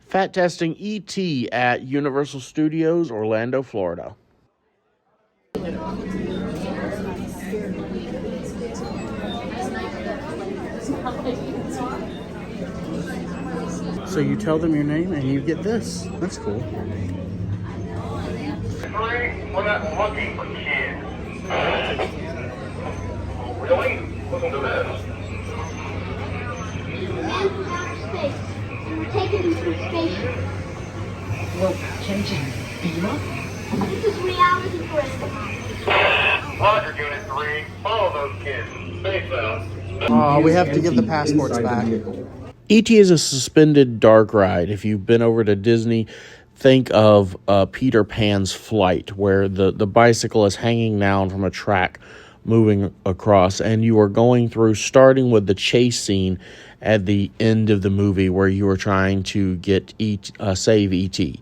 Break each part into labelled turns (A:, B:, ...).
A: Fat testing E.T. at Universal Studios, Orlando, Florida. So you tell them your name and you get this. That's cool.
B: We're not looking for kids. Really? Listen to this.
C: Space. We were taken into a spaceship.
D: Well, changing beamer?
C: This is reality for us.
B: Roger, Unit 3. Follow those kids. Safe out.
A: We have to give the passports back. E.T. is a suspended dark ride. If you've been over to Disney, think of Peter Pan's Flight, where the bicycle is hanging down from a track moving across, and you are going through, starting with the chase scene at the end of the movie where you are trying to save E.T.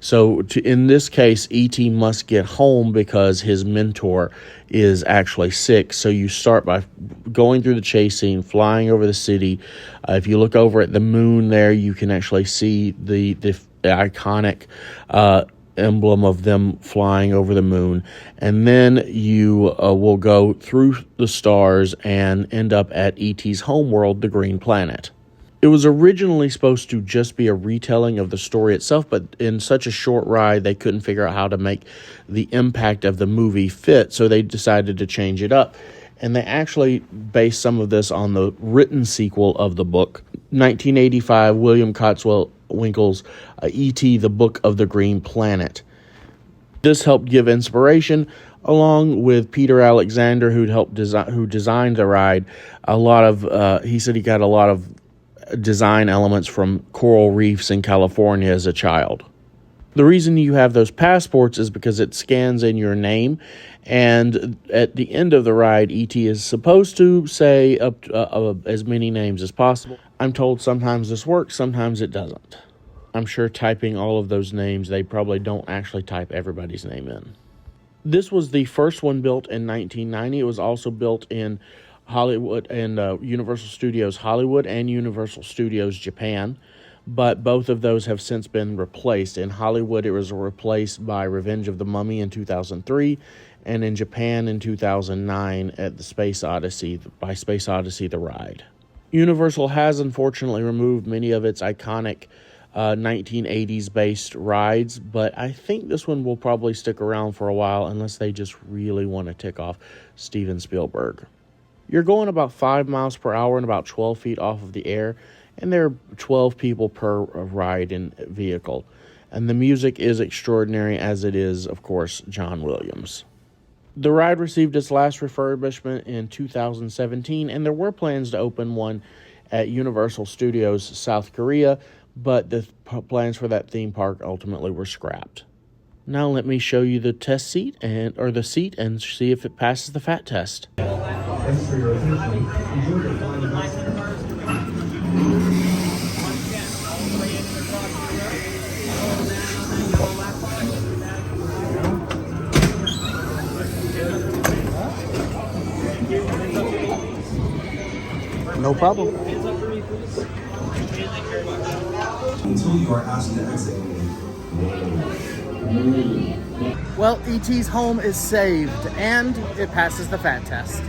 A: So in this case, E.T. must get home because his mentor is actually sick. So you start by going through the chase scene, flying over the city. If you look over at the moon there, you can actually see the iconic emblem of them flying over the moon. And then you will go through the stars and end up at E.T.'s homeworld, the Green Planet. It was originally supposed to just be a retelling of the story itself, but in such a short ride, they couldn't figure out how to make the impact of the movie fit, so they decided to change it up. And they actually based some of this on the written sequel of the book, 1985, William Cotswell-Winkle's E.T. the Book of the Green Planet. This helped give inspiration, along with Peter Alexander, who designed the ride. He said he got a lot of design elements from coral reefs in California as a child. The reason you have those passports is because it scans in your name, and at the end of the ride, E.T. is supposed to say up as many names as possible. I'm told sometimes this works, sometimes it doesn't. I'm sure typing all of those names, they probably don't actually type everybody's name in. This was the first one built in 1990. It was also built in Hollywood and Universal Studios Hollywood and Universal Studios Japan, but both of those have since been replaced. In Hollywood, it was replaced by Revenge of the Mummy in 2003, and in Japan in 2009 at the Space Odyssey the ride. Universal has unfortunately removed many of its iconic 1980s based rides, but I think this one will probably stick around for a while unless they just really want to tick off Steven Spielberg. You're going about 5 miles per hour and about 12 feet off of the air, and there are 12 people per ride in vehicle. And the music is extraordinary, as it is, of course, John Williams. The ride received its last refurbishment in 2017, and there were plans to open one at Universal Studios South Korea, but the plans for that theme park ultimately were scrapped. Now let me show you the seat and see if it passes the fat test.
E: Thanks for your attention. Enjoy the fine
A: No problem.
E: until you are asked to exit.
A: Well, E.T.'s home is saved, and it passes the fat test.